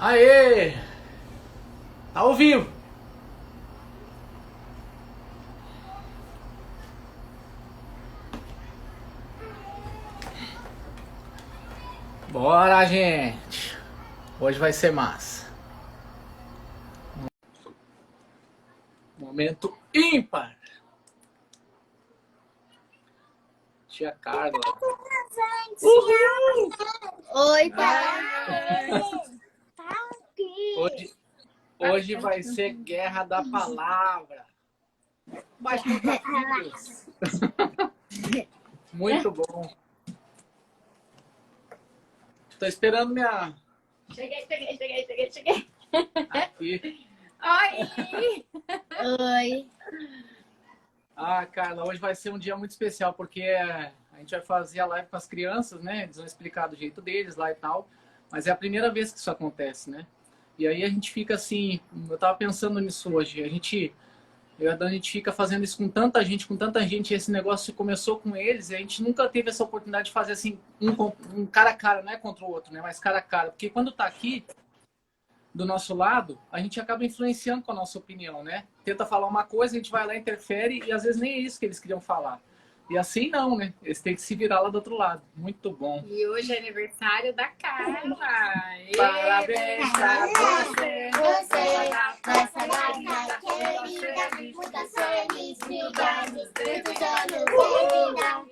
Aê! Tá ao vivo! Bora, gente! Hoje vai ser massa. Momento ímpar. Tia Carla. Oi, pai. Hoje vai ser guerra da palavra. Mas contra filhos. Muito bom. Tô esperando minha... Cheguei. Aqui. Oi! Oi. Ah, Carla, hoje vai ser um dia muito especial, porque a gente vai fazer a live com as crianças, né? Eles vão explicar do jeito deles lá e tal. Mas é a primeira vez que isso acontece, né? E aí a gente fica assim... Eu tava pensando nisso hoje. Eu e a Dani, a gente fica fazendo isso com tanta gente. E esse negócio começou com eles e a gente nunca teve essa oportunidade de fazer assim, um cara a cara, não é contra o outro, né? Mas cara a cara. Porque quando tá aqui, do nosso lado, a gente acaba influenciando com a nossa opinião, né? Tenta falar uma coisa, a gente vai lá, interfere e às vezes nem é isso que eles queriam falar. E assim não, né? Eles têm que se virar lá do outro lado. Muito bom. E hoje é aniversário da Carla. Parabéns pra você. Nossa gata querida, muitas felicidades, muitos anos de vida.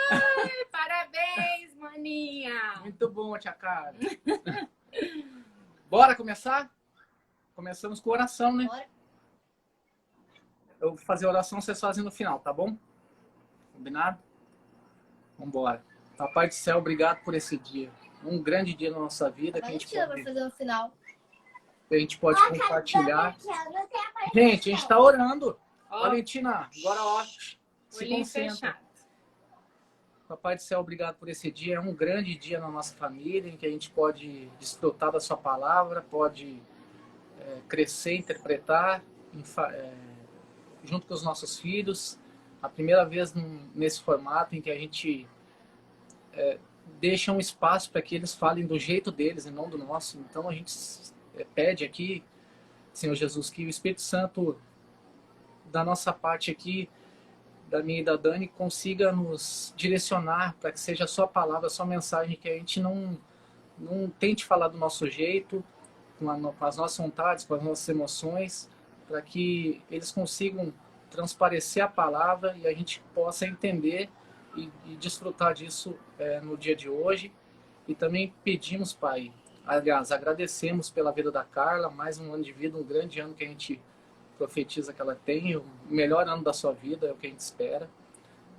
Ai, parabéns, maninha. Muito bom, tia Carla. Bora começar? Começamos com oração, né? Bora. Eu vou fazer a oração, vocês fazem no final, tá bom? Combinado? Vambora. Papai do céu, obrigado por esse dia. Um grande dia na nossa vida que A gente vai fazer no final. a gente pode compartilhar. Gente, a gente tá orando. Ó, Valentina, agora ó, se olhinho concentra. fechado. Papai do céu, obrigado por esse dia. É um grande dia na nossa família, em que a gente pode desfrutar da sua palavra, pode crescer, interpretar, junto com os nossos filhos. A primeira vez nesse formato em que a gente deixa um espaço para que eles falem do jeito deles e não do nosso. Então a gente pede aqui, Senhor Jesus, que o Espírito Santo da nossa parte aqui, da minha e da Dani, consiga nos direcionar para que seja a sua palavra, a sua mensagem, que a gente não tente falar do nosso jeito, com as nossas vontades, com as nossas emoções, para que eles consigam transparecer a palavra e a gente possa entender e desfrutar disso no dia de hoje. E também pedimos, Pai, aliás, agradecemos pela vida da Carla, mais um ano de vida, um grande ano que a gente profetiza que ela tem, o melhor ano da sua vida, é o que a gente espera,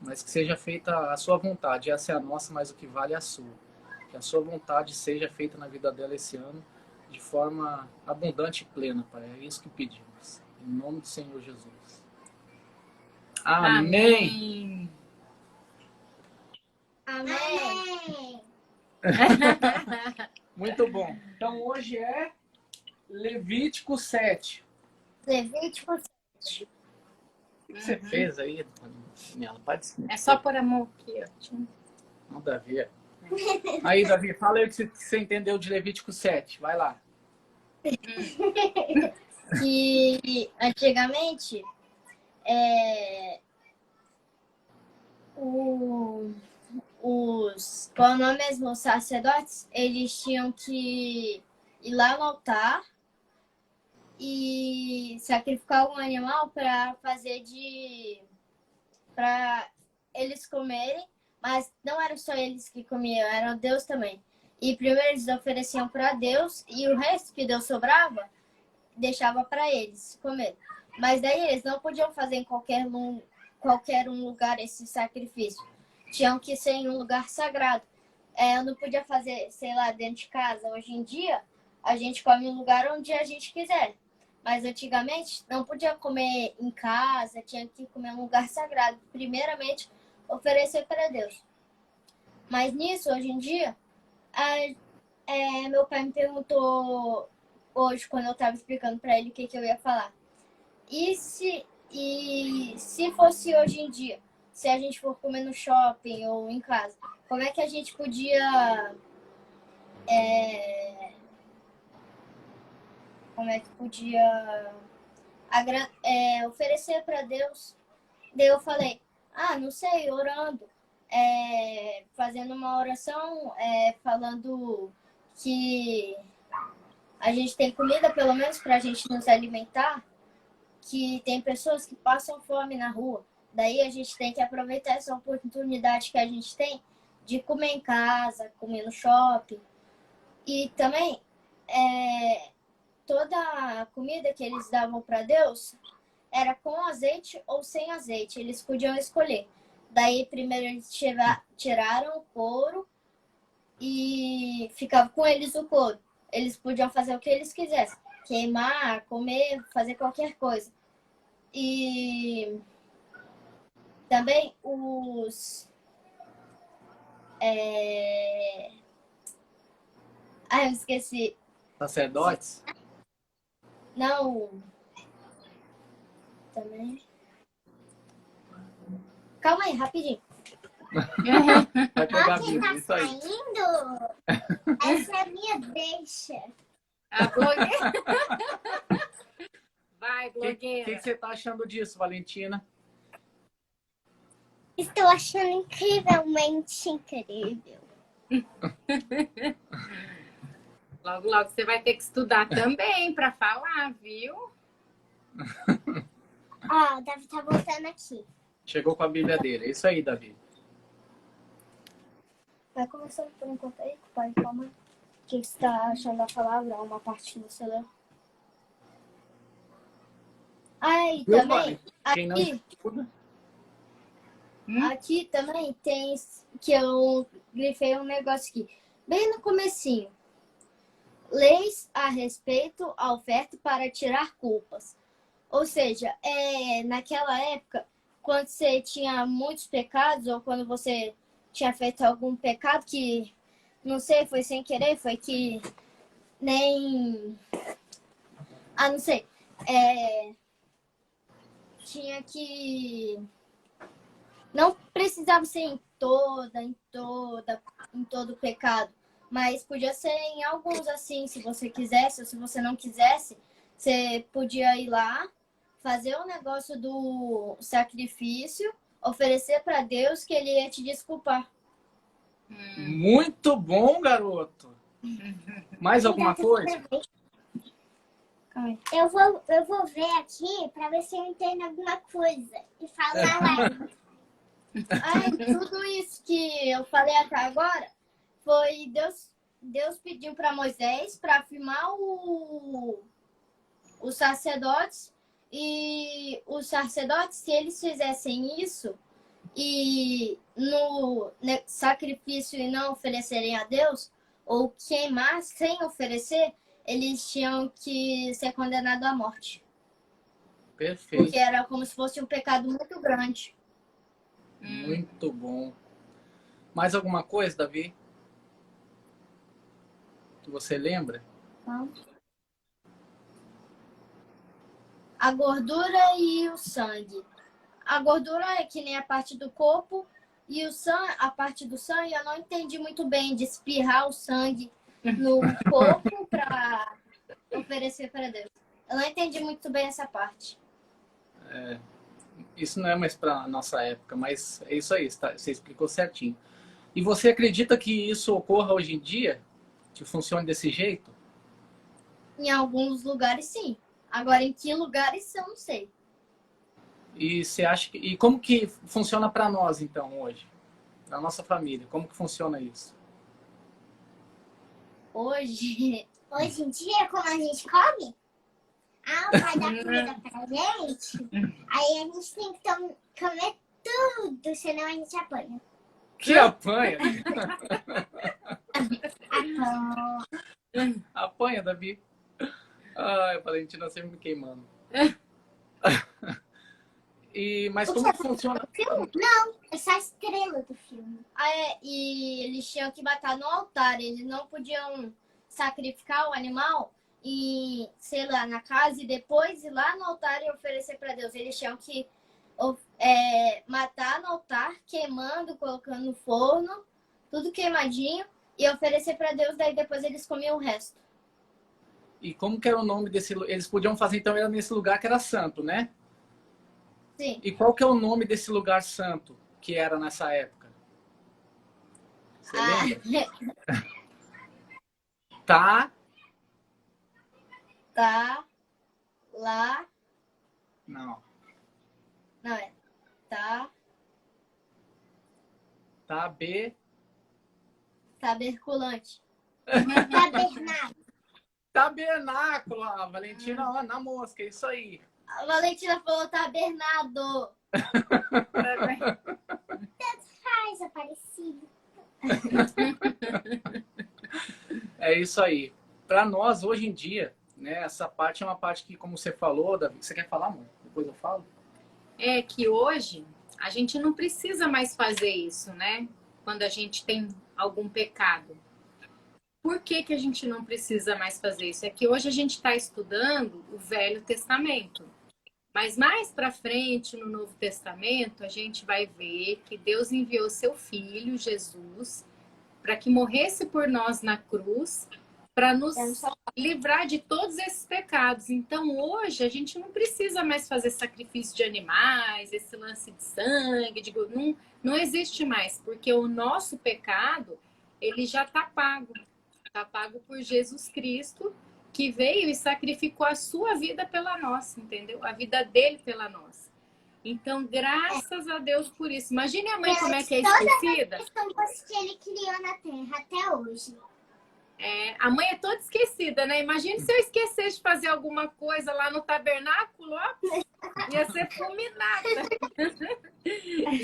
mas que seja feita a sua vontade. Essa é a nossa, mas o que vale é a sua. Que a sua vontade seja feita na vida dela esse ano, de forma abundante e plena, Pai. É isso que pedimos. Em nome do Senhor Jesus. Amém. Amém. Muito bom. Então hoje é Levítico 7. Levítico. O que você fez aí, Daniela? É só por amor aqui, ó. Nada a ver. Aí, Davi, fala aí o que você entendeu de Levítico 7. Vai lá. Que antigamente qual é o nome mesmo, os sacerdotes, eles tinham que ir lá no altar e sacrificar um animal para eles comerem, mas não era só eles que comiam, era Deus também. E primeiro eles ofereciam para Deus e o resto que Deus sobrava deixava para eles comer. Mas daí eles não podiam fazer em qualquer um lugar esse sacrifício. Tinham que ser em um lugar sagrado. Não podia fazer, sei lá, dentro de casa. Hoje em dia, a gente come em um lugar onde a gente quiser. Mas antigamente, não podia comer em casa, tinha que comer em um lugar sagrado. Primeiramente, oferecer para Deus. Mas nisso, hoje em dia, meu pai me perguntou hoje, quando eu estava explicando para ele o que eu ia falar. E se fosse hoje em dia? se a gente for comer no shopping ou em casa, como é que a gente podia oferecer para Deus? Daí eu falei, não sei, orando, fazendo uma oração, falando que a gente tem comida, pelo menos, para a gente nos alimentar, que tem pessoas que passam fome na rua. Daí a gente tem que aproveitar essa oportunidade que a gente tem de comer em casa, comer no shopping. E também, toda a comida que eles davam para Deus era com azeite ou sem azeite. Eles podiam escolher. Daí, primeiro, eles tiraram o couro e ficava com eles o couro. Eles podiam fazer o que eles quisessem. Queimar, comer, fazer qualquer coisa. E também os... eu esqueci. Sacerdotes? Não. Também. Calma aí, rapidinho. Vai pegar a Quem Bíblia, tá isso aí. saindo? Essa é a minha deixa. A blogueira. Vai, O que blogueira. você tá achando disso, Valentina? Estou achando incrivelmente incrível. Logo, logo você vai ter que estudar também para falar, viu? Ó, o Davi tá voltando aqui. Chegou com a Bíblia dele. É isso aí, Davi. Vai conversando por enquanto aí com o pai e com a mãe. O que você tá achando da palavra? Uma parte que você leu. E Viu, também, pai? Quem não aqui, estuda, aqui também tem que eu grifei um negócio aqui. Bem no comecinho. Leis a respeito à oferta para tirar culpas. Ou seja, naquela época, quando você tinha muitos pecados, ou quando você tinha feito algum pecado que, não sei, foi sem querer, foi que nem... não sei. Tinha que... Não precisava ser em todo pecado. Mas podia ser em alguns assim, se você quisesse, ou se você não quisesse, você podia ir lá, fazer o negócio do sacrifício, oferecer para Deus que ele ia te desculpar. Muito bom, garoto. Mais alguma coisa? Calma aí. Eu vou ver aqui pra ver se eu entendo alguma coisa. E falar lá. Tudo isso que eu falei até agora foi Deus pediu para Moisés para afirmar os sacerdotes, e os sacerdotes, se eles fizessem isso e no sacrifício e não oferecerem a Deus, ou queimar sem oferecer, eles tinham que ser condenados à morte. Perfeito. Porque era como se fosse um pecado muito grande. Muito bom. Mais alguma coisa, Davi? Que você lembra? A gordura e o sangue. A gordura é que nem a parte do corpo, e a parte do sangue eu não entendi muito bem, de espirrar o sangue no corpo para oferecer para Deus. Eu não entendi muito bem essa parte. Isso não é mais para nossa época, mas é isso aí, você explicou certinho. E você acredita que isso ocorra hoje em dia? Que funcione desse jeito? Em alguns lugares, sim. Agora, em que lugares, eu não sei. E você acha e como que funciona para nós então hoje, na nossa família? Como que funciona isso? Hoje Hoje em dia, como a gente come, o pai dá comida pra gente, aí a gente tem que comer tudo, senão a gente apanha. Que apanha? Apanha, Davi. Ai, a Valentina sempre me queimando. Mas como que funciona? Não, é só a estrela do filme. e eles tinham que matar no altar. Eles não podiam sacrificar o animal e, sei lá, na casa, e depois ir lá no altar e oferecer para Deus. Eles tinham que matar no altar, queimando, colocando no forno, tudo queimadinho, e oferecer para Deus, daí depois eles comiam o resto. E como que era o nome desse lugar? Eles podiam fazer, então, era nesse lugar que era santo, né? Sim. E qual que é o nome desse lugar santo que era nessa época? Você lembra? Tá. Tá lá. Não. Não é. Tá. Taberculante. Tabernáculo. Tabernáculo, Valentina, ó, na mosca, é isso aí. A Valentina falou tabernado. Faz é parecido. É isso aí. Para nós, hoje em dia, né, essa parte é uma parte que, como você falou, Davi, você quer falar, amor? Depois eu falo. É que hoje a gente não precisa mais fazer isso, né? Quando a gente tem algum pecado. Por que que a gente não precisa mais fazer isso? É que hoje a gente está estudando o Velho Testamento. Mas mais para frente, no Novo Testamento, a gente vai ver que Deus enviou seu Filho, Jesus, para que morresse por nós na cruz, para nos livrar de todos esses pecados. Então, hoje, a gente não precisa mais fazer sacrifício de animais, esse lance de sangue, não existe mais, porque o nosso pecado, ele já está pago. Está pago por Jesus Cristo, que veio e sacrificou a sua vida pela nossa, entendeu? A vida dele pela nossa. Então, graças a Deus por isso. Imagine a mãe como é que é esquecida. Todas que ele criou na Terra até hoje. A mãe é toda esquecida, né? Imagine se eu esquecesse de fazer alguma coisa lá no tabernáculo, ó, ia ser fulminada.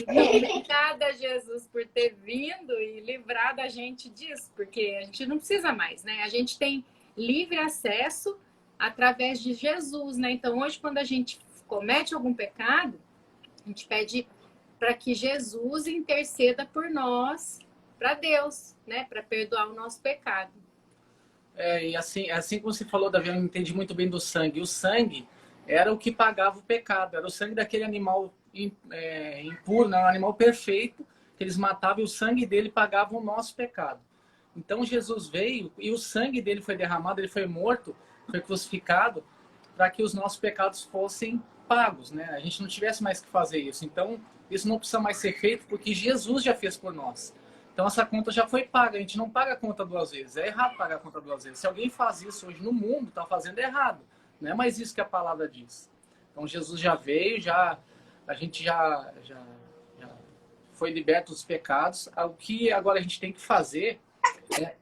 Obrigada, Jesus, por ter vindo e livrado a gente disso, porque a gente não precisa mais, né? A gente tem livre acesso através de Jesus, né? Então, hoje, quando a gente comete algum pecado, a gente pede para que Jesus interceda por nós, para Deus, né? Para perdoar o nosso pecado. E assim como você falou, Davi, eu entendi muito bem do sangue. O sangue era o que pagava o pecado, era o sangue daquele animal impuro, né? Um animal perfeito, que eles matavam e o sangue dele pagava o nosso pecado. Então Jesus veio e o sangue dele foi derramado, ele foi morto, foi crucificado, para que os nossos pecados fossem pagos, né? A gente não tivesse mais que fazer isso. Então, isso não precisa mais ser feito porque Jesus já fez por nós. Então, essa conta já foi paga. A gente não paga a conta duas vezes. É errado pagar a conta duas vezes. Se alguém faz isso hoje no mundo, está fazendo errado. Não é mais isso que a palavra diz. Então, Jesus já veio, a gente já foi liberto dos pecados. O que agora a gente tem que fazer é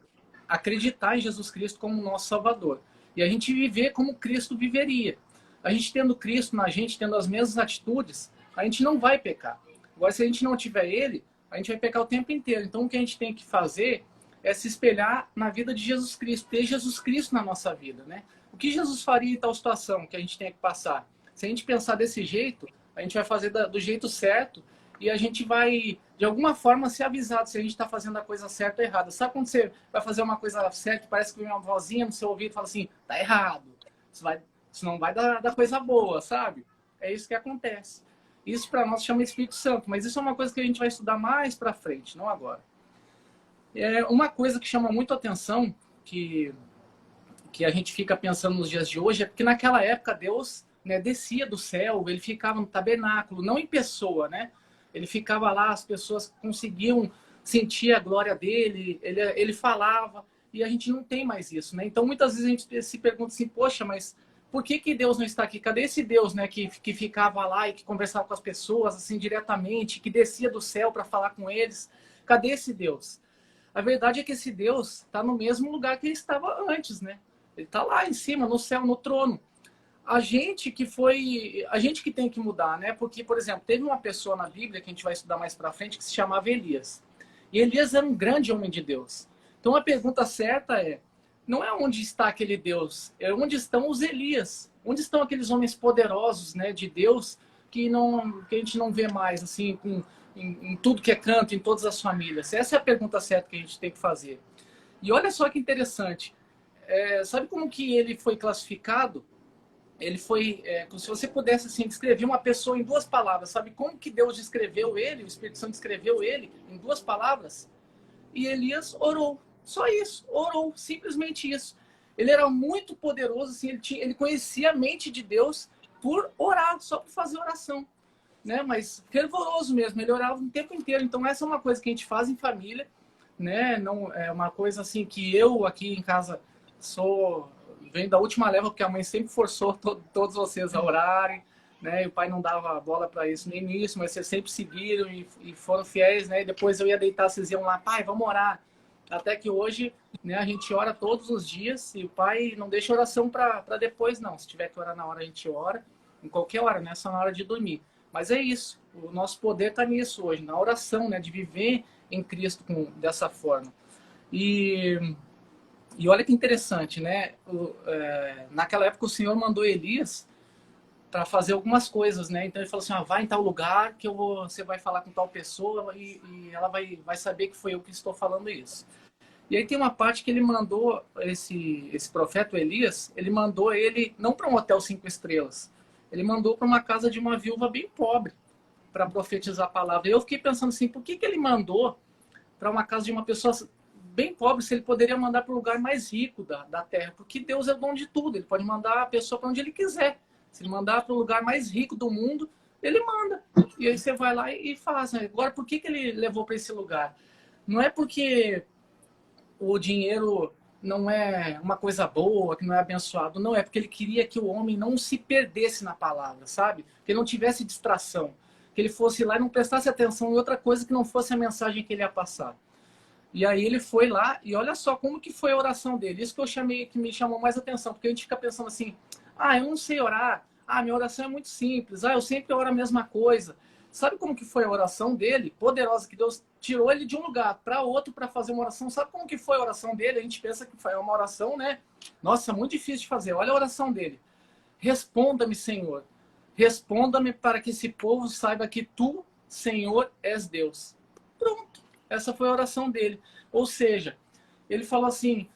acreditar em Jesus Cristo como nosso Salvador. E a gente viver como Cristo viveria. A gente tendo Cristo na gente, tendo as mesmas atitudes, a gente não vai pecar. Agora, se a gente não tiver Ele, a gente vai pecar o tempo inteiro. Então, o que a gente tem que fazer é se espelhar na vida de Jesus Cristo, ter Jesus Cristo na nossa vida, né? O que Jesus faria em tal situação que a gente tem que passar? Se a gente pensar desse jeito, a gente vai fazer do jeito certo e a gente vai, de alguma forma, ser avisado se a gente está fazendo a coisa certa ou errada. Sabe quando você vai fazer uma coisa certa e parece que vem uma vozinha no seu ouvido e fala assim, tá errado, isso não vai dar coisa boa, sabe? É isso que acontece. Isso para nós chama Espírito Santo, mas isso é uma coisa que a gente vai estudar mais para frente, não agora. É uma coisa que chama muito a atenção, que a gente fica pensando nos dias de hoje, é porque naquela época Deus, né, descia do céu, ele ficava no tabernáculo, não em pessoa, né? Ele ficava lá, as pessoas conseguiam sentir a glória dele, ele falava, e a gente não tem mais isso, né? Então muitas vezes a gente se pergunta assim, poxa, mas por que Deus não está aqui? Cadê esse Deus, né, que ficava lá e que conversava com as pessoas assim diretamente, que descia do céu para falar com eles? Cadê esse Deus? A verdade é que esse Deus está no mesmo lugar que ele estava antes, né? Ele está lá em cima, no céu, no trono. A gente que tem que mudar, né? Porque, por exemplo, teve uma pessoa na Bíblia que a gente vai estudar mais para frente que se chamava Elias. E Elias era um grande homem de Deus. Então a pergunta certa não é onde está aquele Deus, é onde estão os Elias. Onde estão aqueles homens poderosos, né, de Deus que a gente não vê mais assim em tudo que é canto, em todas as famílias. Essa é a pergunta certa que a gente tem que fazer. E olha só que interessante. Sabe como que ele foi classificado ele foi, como se você pudesse assim, descrever uma pessoa em 2 palavras, sabe como que Deus descreveu ele, o Espírito Santo descreveu ele em 2 palavras? E Elias orou, só isso, orou, simplesmente isso. Ele era muito poderoso, assim, ele conhecia a mente de Deus por orar, só por fazer oração, né? Mas fervoroso mesmo, ele orava o tempo inteiro. Então essa é uma coisa que a gente faz em família, né? Não é uma coisa assim que eu aqui em casa venho da última leva, porque a mãe sempre forçou todos vocês a orarem, né? E o pai não dava bola para isso no início, mas vocês sempre seguiram e foram fiéis, né? E depois eu ia deitar, vocês iam lá, pai, vamos orar. Até que hoje, né, a gente ora todos os dias e o pai não deixa oração para depois, não. Se tiver que orar na hora, a gente ora, em qualquer hora, né? Só na hora de dormir. Mas é isso, o nosso poder está nisso hoje, na oração, né? De viver em Cristo dessa forma. E olha que interessante, né? Naquela época o Senhor mandou Elias para fazer algumas coisas, né? Então ele falou assim, vai em tal lugar que você vai falar com tal pessoa e ela vai saber que foi eu que estou falando isso. E aí tem uma parte que ele mandou, esse profeta Elias, ele mandou ele não para um hotel 5 estrelas, ele mandou para uma casa de uma viúva bem pobre para profetizar a palavra. E eu fiquei pensando assim, por que ele mandou para uma casa de uma pessoa bem pobre se ele poderia mandar para o lugar mais rico da terra? Porque Deus é dono de tudo, ele pode mandar a pessoa para onde ele quiser. Se ele mandar para o lugar mais rico do mundo, ele manda. E aí você vai lá e faz. Né? Agora, por que ele levou para esse lugar? Não é porque o dinheiro não é uma coisa boa, que não é abençoado. Não, é porque ele queria que o homem não se perdesse na palavra, sabe? Que ele não tivesse distração. Que ele fosse lá e não prestasse atenção em outra coisa que não fosse a mensagem que ele ia passar. E aí ele foi lá e olha só como que foi a oração dele. Isso que me chamou mais atenção, porque a gente fica pensando assim, eu não sei orar, minha oração é muito simples, eu sempre oro a mesma coisa. Sabe como que foi a oração dele? Poderosa, que Deus tirou ele de um lugar para outro para fazer uma oração. Sabe como que foi a oração dele? A gente pensa que foi uma oração, né? Nossa, muito difícil de fazer. Olha a oração dele. Responda-me, Senhor. Responda-me para que esse povo saiba que tu, Senhor, és Deus. Pronto. Essa foi a oração dele. Ou seja, ele falou assim,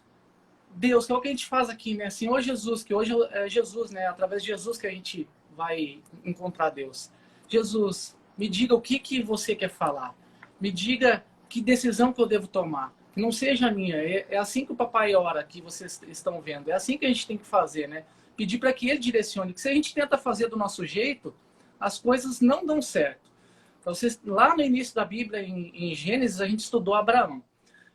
Deus, que é o que a gente faz aqui, né? Senhor Jesus, que hoje é Jesus, né? Através de Jesus que a gente vai encontrar Deus. Jesus, me diga o que você quer falar. Me diga que decisão que eu devo tomar. Que não seja a minha. É assim que o papai ora, que vocês estão vendo. É assim que a gente tem que fazer, né? Pedir para que ele direcione. Que se a gente tenta fazer do nosso jeito, as coisas não dão certo. Então, lá no início da Bíblia, em Gênesis, a gente estudou Abraão.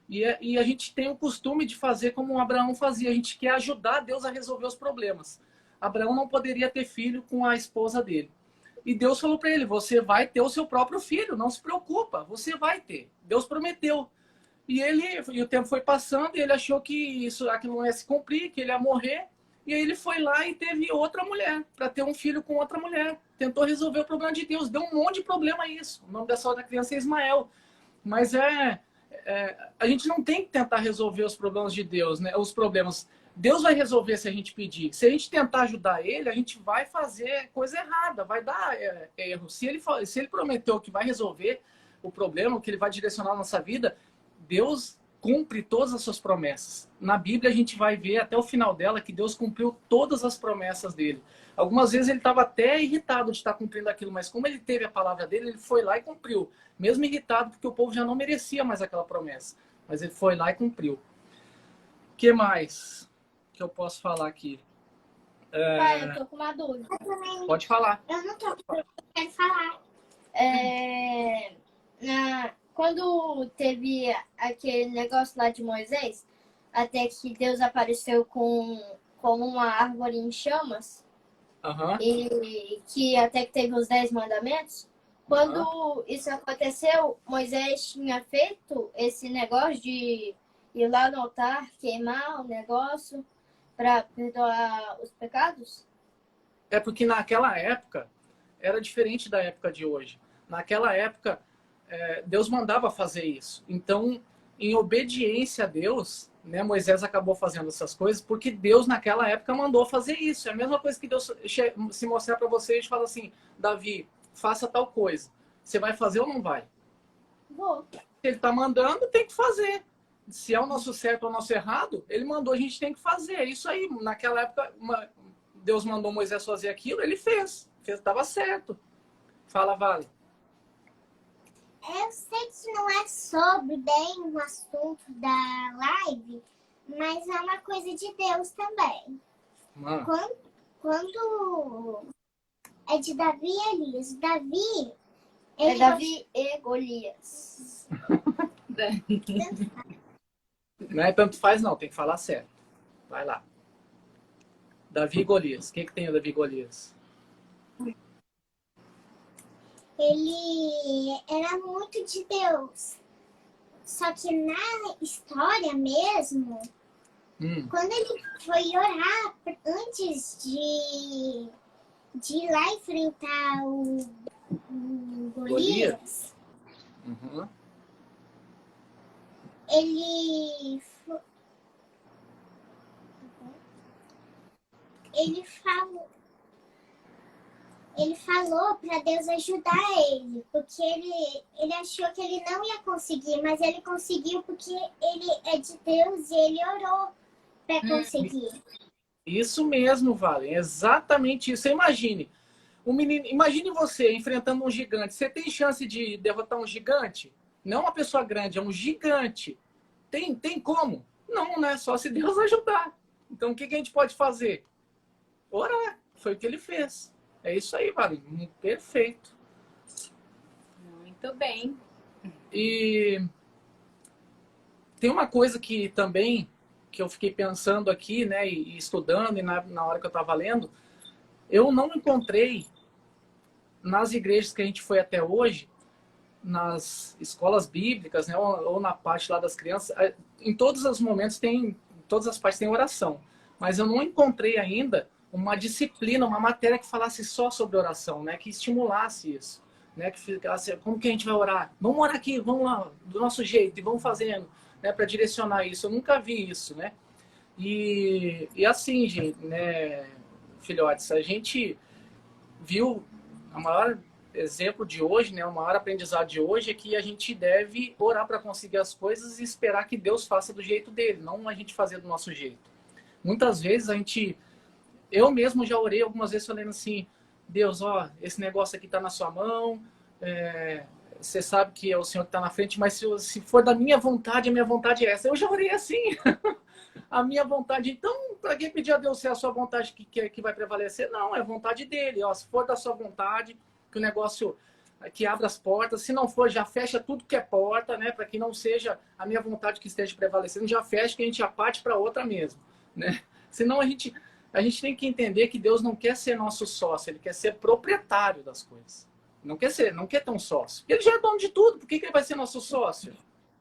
E a gente tem o costume de fazer como Abraão fazia. A gente quer ajudar Deus a resolver os problemas. Abraão não poderia ter filho com a esposa dele. E Deus falou para ele, você vai ter o seu próprio filho, não se preocupa, você vai ter. Deus prometeu. E o tempo foi passando e ele achou que aquilo não ia se cumprir, que ele ia morrer. E aí ele foi lá e teve outra mulher, para ter um filho com outra mulher. Tentou resolver o problema de Deus. Deu um monte de problema isso. O nome da criança é Ismael. Mas a gente não tem que tentar resolver os problemas de Deus, né? Os problemas. Deus vai resolver se a gente pedir. Se a gente tentar ajudar ele, a gente vai fazer coisa errada, vai dar erro. Se ele prometeu que vai resolver o problema, que ele vai direcionar a nossa vida, Deus cumpre todas as suas promessas. Na Bíblia a gente vai ver até o final dela que Deus cumpriu todas as promessas dele. Algumas vezes ele estava até irritado de estar cumprindo aquilo, mas como ele teve a palavra dele, ele foi lá e cumpriu. Mesmo irritado, porque o povo já não merecia mais aquela promessa. Mas ele foi lá e cumpriu. O que mais que eu posso falar aqui? Pai, eu tô com uma dúvida. Pode falar. Eu não tô, eu quero falar. Quando teve aquele negócio lá de Moisés, até que Deus apareceu com uma árvore em chamas, e que até que teve os 10 mandamentos, quando isso aconteceu, Moisés tinha feito esse negócio de ir lá no altar, queimar o negócio para perdoar os pecados? É porque naquela época era diferente da época de hoje. Naquela época, Deus mandava fazer isso. Então, em obediência a Deus, né, Moisés acabou fazendo essas coisas porque Deus, naquela época, mandou fazer isso. É a mesma coisa que Deus se mostrar para vocês e fala assim, Davi, faça tal coisa. Você vai fazer ou não vai? Vou. Se ele está mandando, tem que fazer. Se é o nosso certo ou o nosso errado, ele mandou, a gente tem que fazer. É isso aí. Naquela época, Deus mandou Moisés fazer aquilo, ele fez. Estava certo. Fala, Vale. Eu sei que não é sobre bem o assunto da live, mas é uma coisa de Deus também. Mano. Quando é de Davi e Elias, Davi... É Davi e Golias. Não é tanto faz, não. Tem que falar certo. Vai lá. Davi e Golias. O que tem o Davi e Golias? Ele era muito de Deus. Só que na história mesmo, quando ele foi orar antes de ir lá enfrentar o Golias, ele falou para Deus ajudar ele, porque ele achou que ele não ia conseguir, mas ele conseguiu porque ele é de Deus e ele orou para conseguir. Isso mesmo, Vale. Exatamente isso. Você imagine. Imagine você enfrentando um gigante. Você tem chance de derrotar um gigante? Não uma pessoa grande, é um gigante. Tem como? Não, né? Só se Deus ajudar. Então, o que a gente pode fazer? Orar. Foi o que ele fez. É isso aí, Vale. Perfeito. Muito bem. E tem uma coisa que também, que eu fiquei pensando aqui, né? E estudando, e na hora que eu estava lendo, eu não encontrei nas igrejas que a gente foi até hoje, nas escolas bíblicas, né, ou na parte lá das crianças, em todos os momentos em todas as partes tem oração, mas eu não encontrei ainda uma disciplina, uma matéria que falasse só sobre oração, né, que estimulasse isso, né, que ficasse, como que a gente vai orar? Vamos orar aqui, vamos lá, do nosso jeito, e vamos fazendo, né, para direcionar isso. Eu nunca vi isso, né? E assim, gente, né, filhotes, a gente viu o maior exemplo de hoje, né, o maior aprendizado de hoje é que a gente deve orar para conseguir as coisas e esperar que Deus faça do jeito dele, não a gente fazer do nosso jeito. Muitas vezes eu mesmo já orei algumas vezes falando assim, Deus, ó, esse negócio aqui está na sua mão, você sabe que é o Senhor que está na frente, mas se for da minha vontade, a minha vontade é essa. Eu já orei assim, a minha vontade. Então, para que pedir a Deus se é a sua vontade que vai prevalecer? Não, é a vontade dele. Ó, se for da sua vontade, que o negócio que abra as portas. Se não for, já fecha tudo que é porta, né? Para que não seja a minha vontade que esteja prevalecendo, já fecha que a gente já parte para outra mesmo, né? Senão a gente tem que entender que Deus não quer ser nosso sócio, ele quer ser proprietário das coisas. Não quer ter um sócio. Ele já é dono de tudo, por que ele vai ser nosso sócio?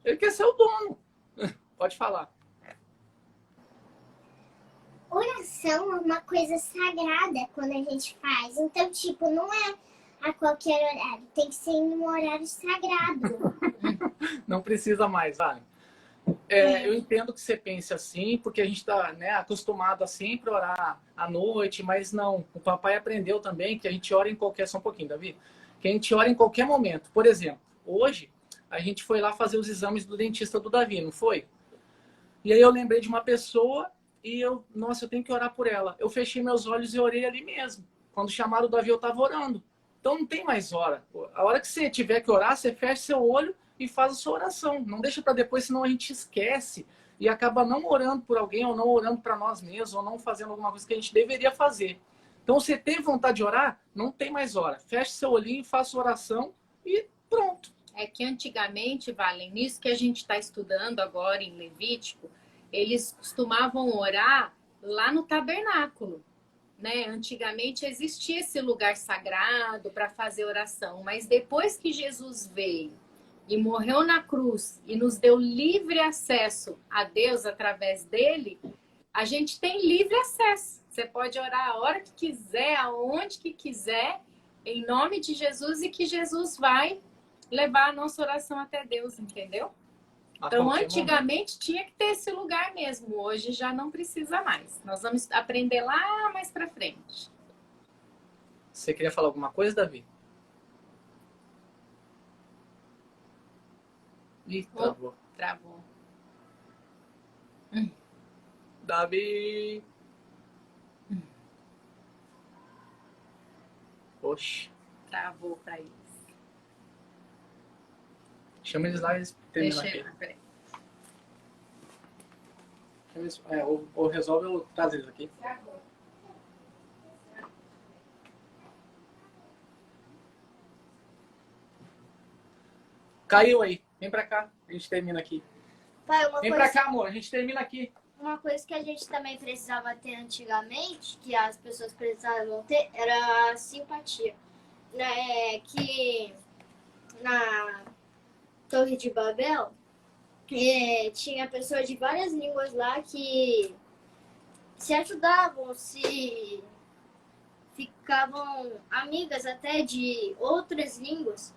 Ele quer ser o dono. Pode falar. Oração é uma coisa sagrada quando a gente faz. Então, tipo, não é a qualquer horário. Tem que ser em um horário sagrado. Não precisa mais, vale. Eu entendo que você pense assim, porque a gente está, né, acostumado a sempre orar à noite, mas não. O papai aprendeu também que a gente ora em qualquer... Só um pouquinho, Davi. Que a gente ora em qualquer momento. Por exemplo, hoje a gente foi lá fazer os exames do dentista do Davi, não foi? E aí eu lembrei de uma pessoa e eu tenho que orar por ela. Eu fechei meus olhos e orei ali mesmo. Quando chamaram o Davi, eu estava orando. Então não tem mais hora. A hora que você tiver que orar, você fecha seu olho e faz a sua oração. Não deixa para depois, senão a gente esquece e acaba não orando por alguém, ou não orando para nós mesmos, ou não fazendo alguma coisa que a gente deveria fazer. Então, você tem vontade de orar? Não tem mais hora. Feche seu olhinho, faça oração e pronto. É que antigamente, Valen, nisso que a gente está estudando agora em Levítico, eles costumavam orar lá no tabernáculo, né? Antigamente existia esse lugar sagrado para fazer oração, mas depois que Jesus veio e morreu na cruz e nos deu livre acesso a Deus através dele, a gente tem livre acesso. Você pode orar a hora que quiser, aonde que quiser, em nome de Jesus, e que Jesus vai levar a nossa oração até Deus, entendeu? Então, antigamente tinha que ter esse lugar mesmo. Hoje já não precisa mais. Nós vamos aprender lá mais pra frente. Você queria falar alguma coisa, Davi? Ih, travou. Travou. Davi. Oxi. Travou pra eles. Chama eles lá e eles terminam Deixa aqui. eu... Peraí. Ou resolve ou traz eles aqui. Travou. Caiu aí. Vem pra cá. A gente termina aqui. Pai, Vem pra cá, amor. A gente termina aqui. uma coisa que a gente também precisava ter antigamente, que as pessoas precisavam ter, era a simpatia. Né? Que na Torre de Babel tinha pessoas de várias línguas lá que se ajudavam, se ficavam amigas até de outras línguas.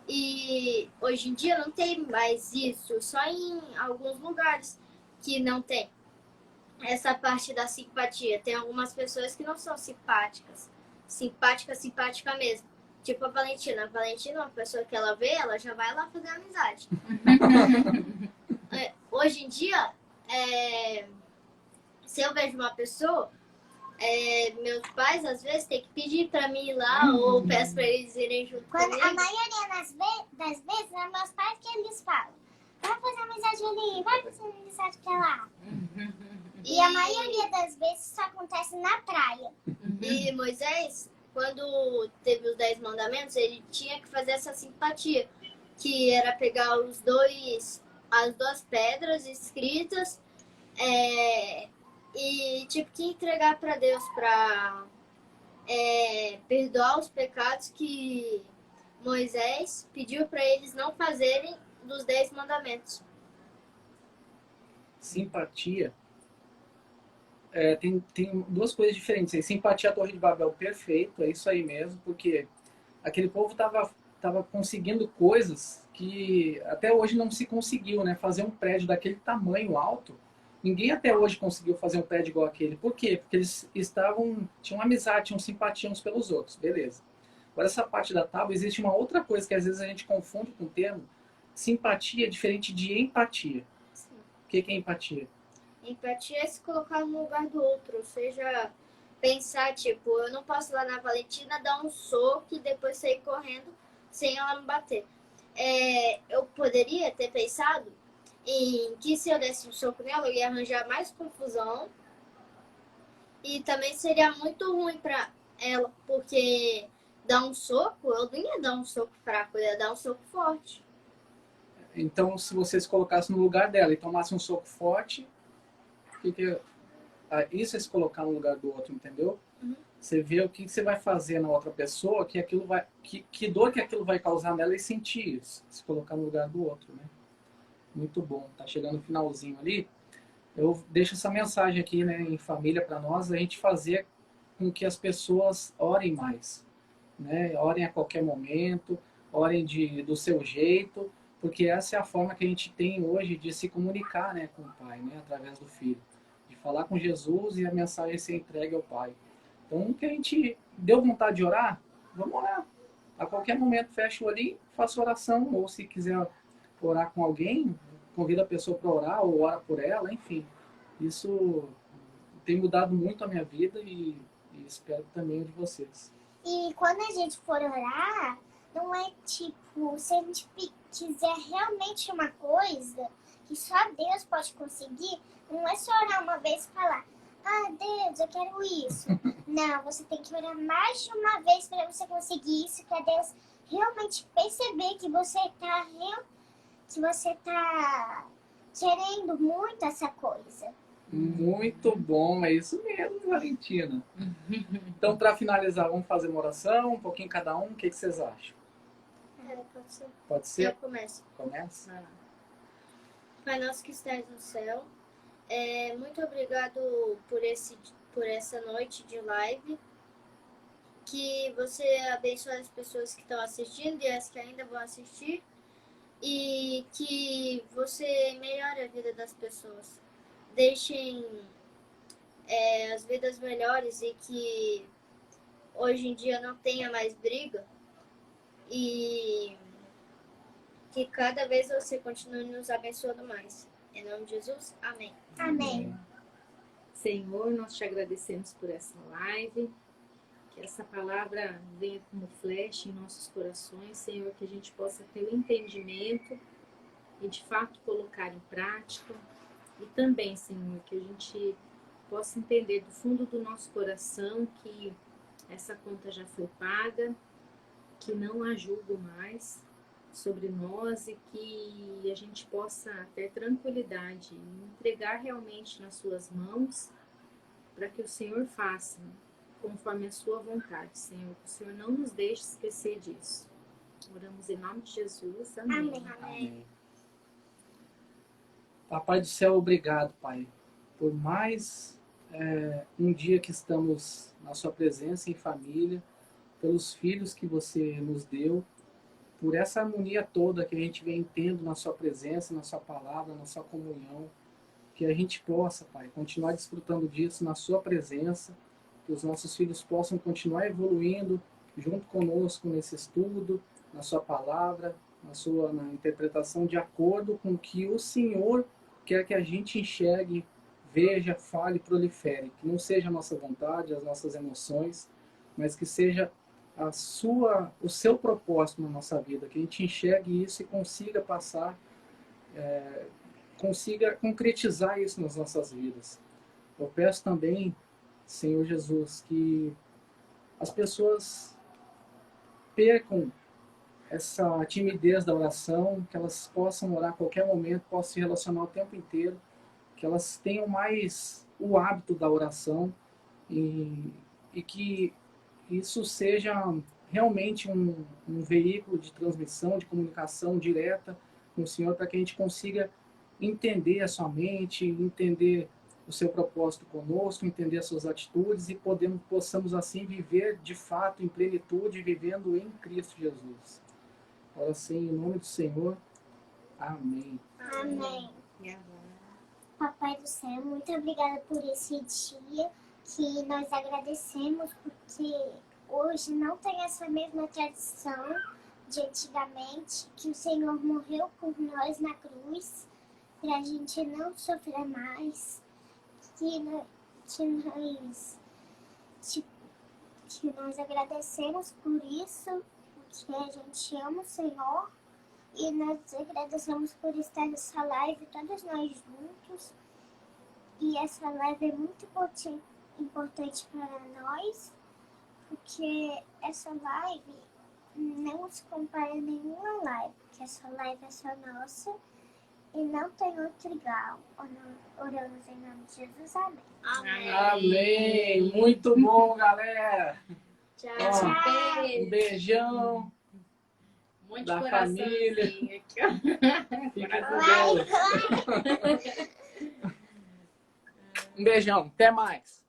E hoje em dia não tem mais isso, só em alguns lugares que não tem essa parte da simpatia. Tem algumas pessoas que não são simpáticas. Simpática mesmo. Tipo a Valentina. A Valentina é uma pessoa que ela vê, ela já vai lá fazer amizade. Hoje em dia, se eu vejo uma pessoa, meus pais às vezes têm que pedir pra mim ir lá ou peço pra eles irem junto Quando comigo. a maioria das vezes é meus pais que eles falam. Vai fazer amizade ali, vai fazer amizade pra lá. E a maioria das vezes isso acontece na praia. E Moisés, quando teve os 10 mandamentos, ele tinha que fazer essa simpatia, que era pegar as duas pedras escritas e tipo que entregar para Deus para perdoar os pecados que Moisés pediu para eles não fazerem dos 10 mandamentos. Simpatia. Tem duas coisas diferentes aí. Simpatia à Torre de Babel, perfeito, é isso aí mesmo, porque aquele povo tava conseguindo coisas que até hoje não se conseguiu, né? Fazer um prédio daquele tamanho alto. Ninguém até hoje conseguiu fazer um prédio igual aquele. Por quê? Porque eles tinham amizade, tinham simpatia uns pelos outros, beleza. Agora essa parte da tábua, existe uma outra coisa que às vezes a gente confunde com o termo. Simpatia é diferente de empatia. Sim. O que é empatia? Empatia é se colocar no lugar do outro, ou seja, pensar, tipo, eu não posso ir lá na Valentina dar um soco e depois sair correndo sem ela me bater. Eu poderia ter pensado em que se eu desse um soco nela, eu ia arranjar mais confusão e também seria muito ruim pra ela, porque dar um soco, eu não ia dar um soco fraco, eu ia dar um soco forte. Então, se você se colocasse no lugar dela e tomasse um soco forte, isso é se colocar no lugar do outro, entendeu? Uhum. Você vê o que você vai fazer na outra pessoa, que dor que aquilo vai causar nela e sentir isso. Se colocar no lugar do outro, né? Muito bom. Tá chegando o finalzinho ali. Eu deixo essa mensagem aqui, né, em família para nós, a gente fazer com que as pessoas orem mais, né? Orem a qualquer momento, orem do seu jeito, porque essa é a forma que a gente tem hoje de se comunicar, né, com o Pai, né, através do Filho, de falar com Jesus e a mensagem ser entregue ao Pai. Então, que a gente deu vontade de orar, vamos orar. A qualquer momento fecha o olho, faça oração, ou se quiser orar com alguém, convida a pessoa para orar ou ora por ela, enfim. Isso tem mudado muito a minha vida e espero também o de vocês. E quando a gente for orar, não é tipo, se a gente quiser realmente uma coisa que só Deus pode conseguir, não é só orar uma vez e falar, ah, Deus, eu quero isso. Não, você tem que orar mais de uma vez para você conseguir isso, para Deus realmente perceber que você tá querendo muito essa coisa. Muito bom, é isso mesmo, Valentina. Então, para finalizar, vamos fazer uma oração, um pouquinho cada um. O que vocês acham? Pode ser. Pode ser? Eu começo. Começa. Pai nosso que estás no céu, muito obrigado por essa noite de live. Que você abençoe as pessoas que estão assistindo e as que ainda vão assistir. E que você melhore a vida das pessoas. Deixem as vidas melhores e que hoje em dia não tenha mais briga. E que cada vez você continue nos abençoando mais. Em nome de Jesus, amém. Amém. Senhor, nós te agradecemos por essa live, Que essa palavra venha como flecha em nossos corações, Senhor, que a gente possa ter o entendimento e de fato colocar em prática. E também, Senhor, que a gente possa entender do fundo do nosso coração que essa conta já foi paga, que não há julgo mais sobre nós e que a gente possa ter tranquilidade e entregar realmente nas suas mãos para que o Senhor faça conforme a sua vontade, Senhor. Que o Senhor não nos deixe esquecer disso. Oramos em nome de Jesus. Amém. Amém. Amém. Papai do céu, obrigado, Pai, por mais um dia que estamos na sua presença em família, pelos filhos que você nos deu, por essa harmonia toda que a gente vem tendo na sua presença, na sua palavra, na sua comunhão, que a gente possa, Pai, continuar desfrutando disso na sua presença, que os nossos filhos possam continuar evoluindo junto conosco nesse estudo, na sua palavra, na interpretação de acordo com o que o Senhor quer que a gente enxergue, veja, fale, prolifere. Que não seja a nossa vontade, as nossas emoções, mas que seja o seu propósito na nossa vida, que a gente enxergue isso e consiga passar, consiga concretizar isso nas nossas vidas. Eu peço também, Senhor Jesus, que as pessoas percam essa timidez da oração, que elas possam orar a qualquer momento, possam se relacionar o tempo inteiro, que elas tenham mais o hábito da oração e que isso seja realmente um veículo de transmissão, de comunicação direta com o Senhor, para que a gente consiga entender a sua mente, entender o seu propósito conosco, entender as suas atitudes e possamos assim viver de fato em plenitude, vivendo em Cristo Jesus. Ora sim, em nome do Senhor. Amém. Amém. Papai do céu, muito obrigada por esse dia que nós agradecemos porque hoje não tem essa mesma tradição de antigamente, que o Senhor morreu por nós na cruz para a gente não sofrer mais, que nós agradecemos por isso, porque a gente ama o Senhor. E nós agradecemos por estar nessa live, todos nós juntos. E essa live é muito importante para nós, porque essa live não se compara a nenhuma live, porque essa live é só nossa e não tem outro igual. Oramos em nome de Jesus. Amém. Amém. Amém. Muito bom, galera. Tchau. Ó, um beijão. Um monte de da coraçãozinho aqui, ó. Fica com Deus. Um beijão. Até mais.